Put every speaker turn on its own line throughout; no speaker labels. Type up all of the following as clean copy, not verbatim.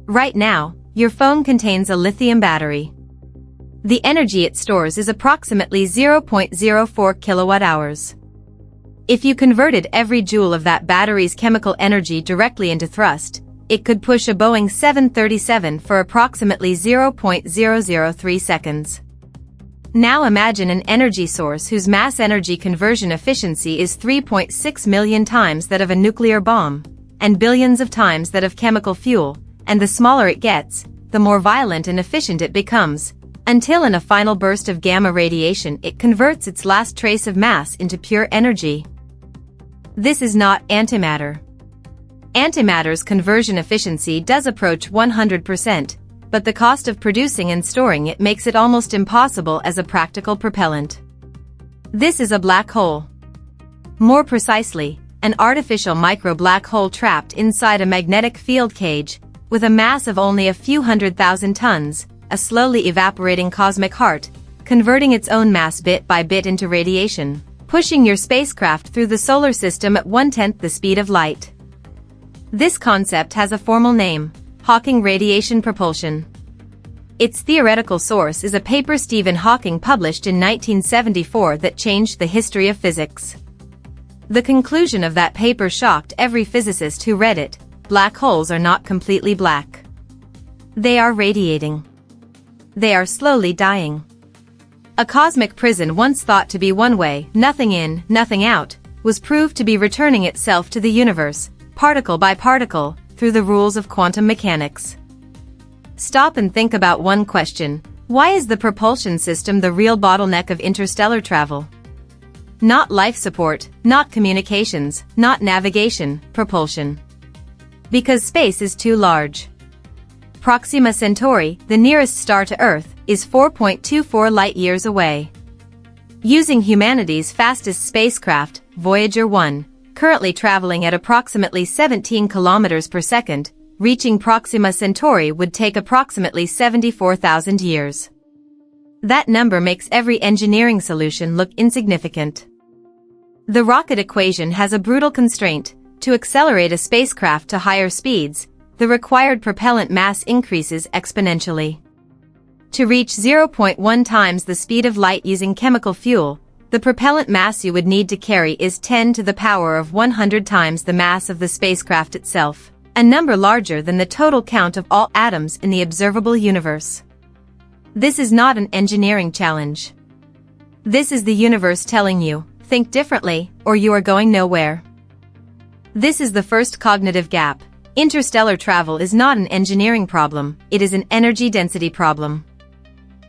Right now, your phone contains a lithium battery. The energy it stores is approximately 0.04 kilowatt-hours. If you converted every joule of that battery's chemical energy directly into thrust, it could push a Boeing 737 for approximately 0.003 seconds. Now imagine an energy source whose mass-energy conversion efficiency is 3.6 million times that of a nuclear bomb, and billions of times that of chemical fuel, and the smaller it gets, the more violent and efficient it becomes, until in a final burst of gamma radiation it converts its last trace of mass into pure energy. This is not antimatter. Antimatter's conversion efficiency does approach 100%, but the cost of producing and storing it makes it almost impossible as a practical propellant. This is a black hole. More precisely, an artificial micro-black hole trapped inside a magnetic field cage, with a mass of only a few 100,000 tons, a slowly evaporating cosmic heart, converting its own mass bit by bit into radiation, pushing your spacecraft through the solar system at 1/10 the speed of light. This concept has a formal name: Hawking radiation propulsion. Its theoretical source is a paper Stephen Hawking published in 1974 that changed the history of physics. The conclusion of that paper shocked every physicist who read it: black holes are not completely black. They are radiating. They are slowly dying. A cosmic prison once thought to be one way, nothing in, nothing out, was proved to be returning itself to the universe, particle by particle, through the rules of quantum mechanics. Stop and think about one question: why is the propulsion system the real bottleneck of interstellar travel? Not life support, not communications, not navigation, propulsion. Because space is too large. Proxima Centauri, the nearest star to Earth, is 4.24 light-years away. Using humanity's fastest spacecraft, Voyager 1, currently traveling at approximately 17 kilometers per second, reaching Proxima Centauri would take approximately 74,000 years. That number makes every engineering solution look insignificant. The rocket equation has a brutal constraint: to accelerate a spacecraft to higher speeds, the required propellant mass increases exponentially. To reach 0.1 times the speed of light using chemical fuel, the propellant mass you would need to carry is 10 to the power of 100 times the mass of the spacecraft itself, a number larger than the total count of all atoms in the observable universe. This is not an engineering challenge. This is the universe telling you, think differently, or you are going nowhere. This is the first cognitive gap. Interstellar travel is not an engineering problem, it is an energy density problem.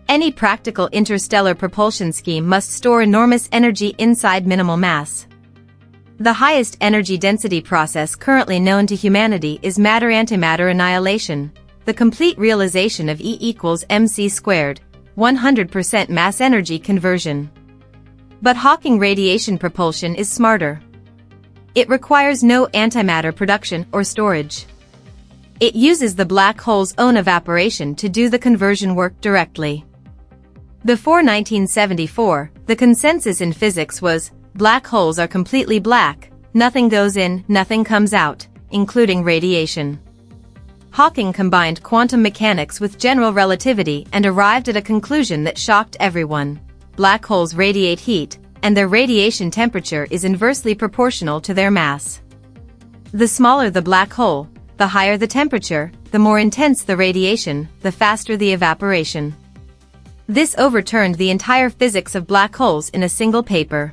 Any practical interstellar propulsion scheme must store enormous energy inside minimal mass. The highest energy density process currently known to humanity is matter-antimatter annihilation, the complete realization of E equals mc squared, 100% mass energy conversion. But Hawking radiation propulsion is smarter. It requires no antimatter production or storage. It uses the black hole's own evaporation to do the conversion work directly. Before 1974, the consensus in physics was, black holes are completely black, nothing goes in, nothing comes out, including radiation. Hawking combined quantum mechanics with general relativity and arrived at a conclusion that shocked everyone: black holes radiate heat, and their radiation temperature is inversely proportional to their mass. The smaller the black hole, the higher the temperature, the more intense the radiation, the faster the evaporation. This overturned the entire physics of black holes in a single paper.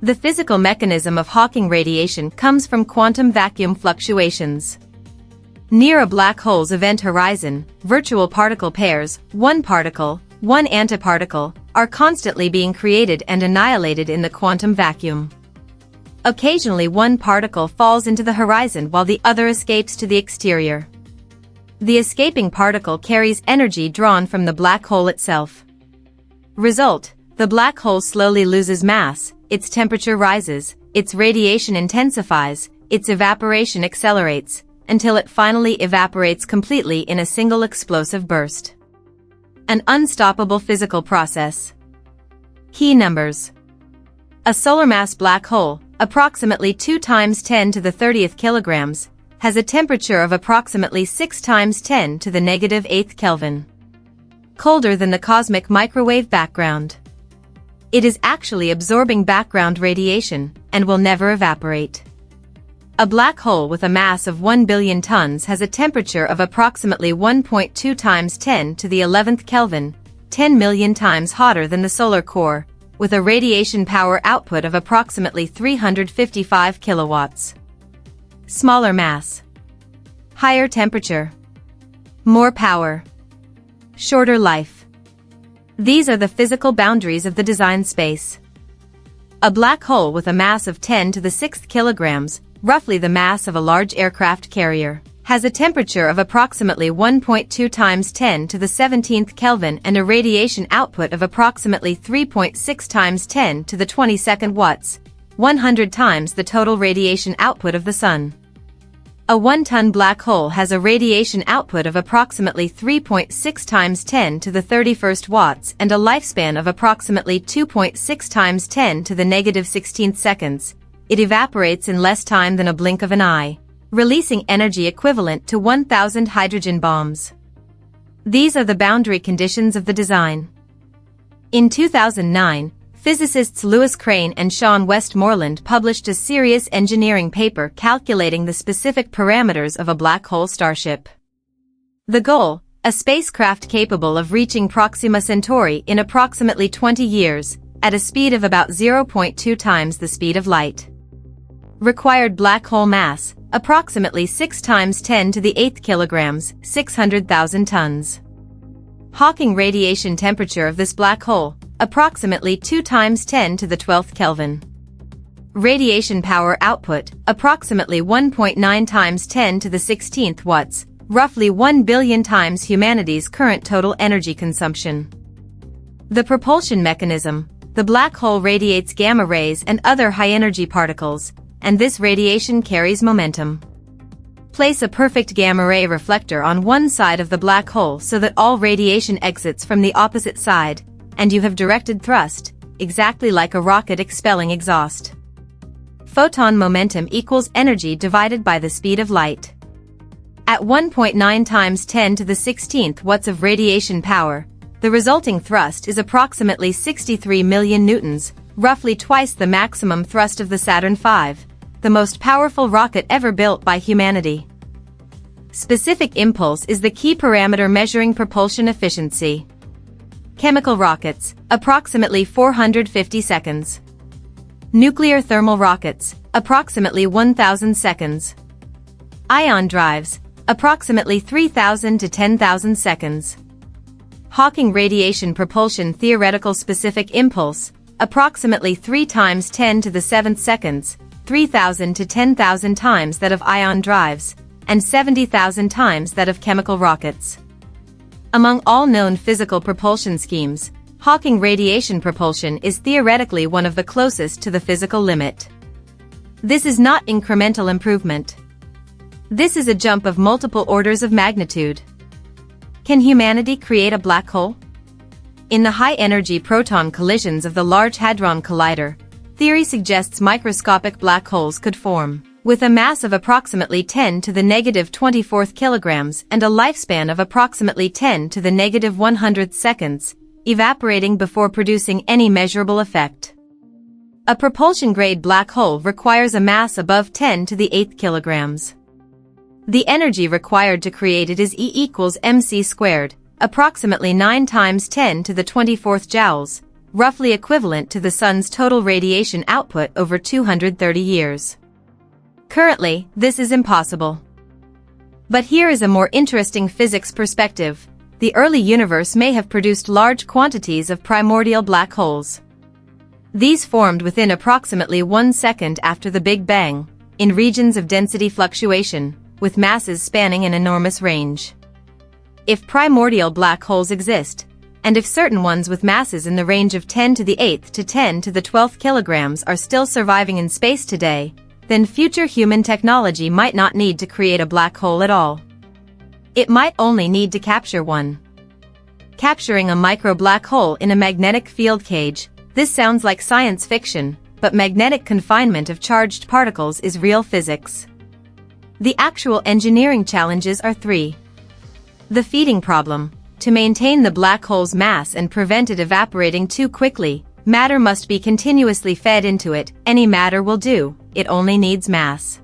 The physical mechanism of Hawking radiation comes from quantum vacuum fluctuations. Near a black hole's event horizon, virtual particle pairs, one particle, one antiparticle, are constantly being created and annihilated in the quantum vacuum. Occasionally one particle falls into the horizon while the other escapes to the exterior. The escaping particle carries energy drawn from the black hole itself. Result: the black hole slowly loses mass, its temperature rises, its radiation intensifies, its evaporation accelerates, until it finally evaporates completely in a single explosive burst. An unstoppable physical process. Key numbers. A solar mass black hole, approximately 2 times 10 to the 30th kilograms, has a temperature of approximately 6 times 10 to the negative 8th Kelvin. Colder than the cosmic microwave background. It is actually absorbing background radiation and will never evaporate. A black hole with a mass of 1 billion tons has a temperature of approximately 1.2 times 10 to the 11th Kelvin, 10 million times hotter than the solar core, with a radiation power output of approximately 355 kilowatts. Smaller mass. Higher temperature. More power. Shorter life. These are the physical boundaries of the design space. A black hole with a mass of 10 to the 6th kilograms, roughly the mass of a large aircraft carrier, has a temperature of approximately 1.2 times 10 to the 17th Kelvin and a radiation output of approximately 3.6 times 10 to the 22nd watts, 100 times the total radiation output of the Sun. A 1-ton black hole has a radiation output of approximately 3.6 times 10 to the 31st watts and a lifespan of approximately 2.6 times 10 to the negative 16th seconds. It evaporates in less time than a blink of an eye, releasing energy equivalent to 1,000 hydrogen bombs. These are the boundary conditions of the design. In 2009, physicists Lewis Crane and Sean Westmoreland published a serious engineering paper calculating the specific parameters of a black hole starship. The goal, a spacecraft capable of reaching Proxima Centauri in approximately 20 years, at a speed of about 0.2 times the speed of light. Required black hole mass, approximately 6 times 10 to the 8th kilograms, 600,000 tons. Hawking radiation temperature of this black hole, approximately 2 times 10 to the 12th Kelvin. Radiation power output, approximately 1.9 times 10 to the 16th watts, roughly 1 billion times humanity's current total energy consumption. The propulsion mechanism, the black hole radiates gamma rays and other high-energy particles, and this radiation carries momentum. Place a perfect gamma ray reflector on one side of the black hole so that all radiation exits from the opposite side, and you have directed thrust, exactly like a rocket expelling exhaust. Photon momentum equals energy divided by the speed of light. At 1.9 times 10 to the 16th watts of radiation power, the resulting thrust is approximately 63 million newtons, roughly twice the maximum thrust of the Saturn V, the most powerful rocket ever built by humanity. Specific impulse is the key parameter measuring propulsion efficiency. Chemical rockets, approximately 450 seconds. Nuclear thermal rockets, approximately 1,000 seconds. Ion drives, approximately 3,000 to 10,000 seconds. Hawking radiation propulsion theoretical specific impulse, approximately 3 times 10 to the 7th seconds, 3,000 to 10,000 times that of ion drives, and 70,000 times that of chemical rockets. Among all known physical propulsion schemes, Hawking radiation propulsion is theoretically one of the closest to the physical limit. This is not incremental improvement. This is a jump of multiple orders of magnitude. Can humanity create a black hole? In the high-energy proton collisions of the Large Hadron Collider, theory suggests microscopic black holes could form, with a mass of approximately 10 to the negative 24th kilograms and a lifespan of approximately 10 to the negative 100th seconds, evaporating before producing any measurable effect. A propulsion-grade black hole requires a mass above 10 to the 8th kilograms. The energy required to create it is E equals mc squared, approximately 9 times 10 to the 24th joules, roughly equivalent to the Sun's total radiation output over 230 years. Currently, this is impossible. But here is a more interesting physics perspective. The early universe may have produced large quantities of primordial black holes. These formed within approximately 1 second after the Big Bang, in regions of density fluctuation, with masses spanning an enormous range. If primordial black holes exist, and if certain ones with masses in the range of 10 to the 8th to 10 to the 12th kilograms are still surviving in space today, then future human technology might not need to create a black hole at all. It might only need to capture one. Capturing a micro black hole in a magnetic field cage, this sounds like science fiction, but magnetic confinement of charged particles is real physics. The actual engineering challenges are three. The feeding problem. To maintain the black hole's mass and prevent it evaporating too quickly, matter must be continuously fed into it. Any matter will do, it only needs mass.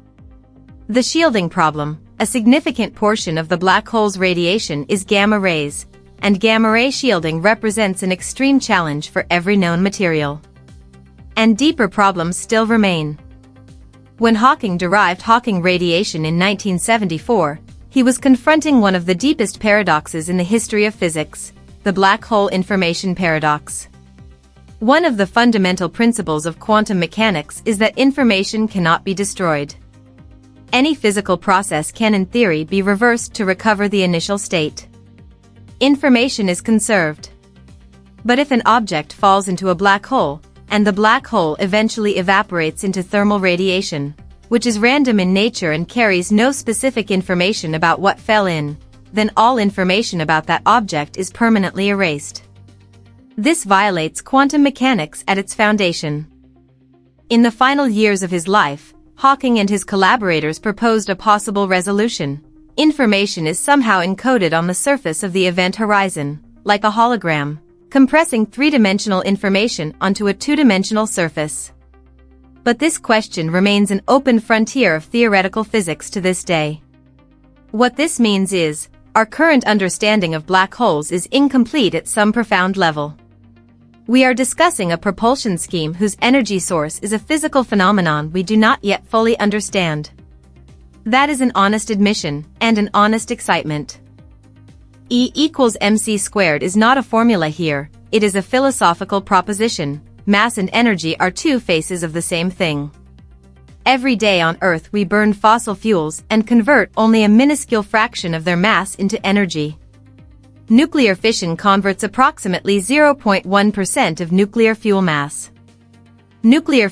The shielding problem. A significant portion of the black hole's radiation is gamma rays, and gamma ray shielding represents an extreme challenge for every known material. And deeper problems still remain. When Hawking derived Hawking radiation in 1974, he was confronting one of the deepest paradoxes in the history of physics, the black hole information paradox. One of the fundamental principles of quantum mechanics is that information cannot be destroyed. Any physical process can in theory be reversed to recover the initial state. Information is conserved. But if an object falls into a black hole, and the black hole eventually evaporates into thermal radiation, which is random in nature and carries no specific information about what fell in, then all information about that object is permanently erased. This violates quantum mechanics at its foundation. In the final years of his life, Hawking and his collaborators proposed a possible resolution. Information is somehow encoded on the surface of the event horizon, like a hologram, compressing three-dimensional information onto a two-dimensional surface. But this question remains an open frontier of theoretical physics to this day. What this means is, our current understanding of black holes is incomplete at some profound level. We are discussing a propulsion scheme whose energy source is a physical phenomenon we do not yet fully understand. That is an honest admission, and an honest excitement. E equals mc squared is not a formula here, it is a philosophical proposition. Mass and energy are two faces of the same thing. Every day on Earth we burn fossil fuels and convert only a minuscule fraction of their mass into energy. Nuclear fission converts approximately 0.1% of nuclear fuel mass. Nuclear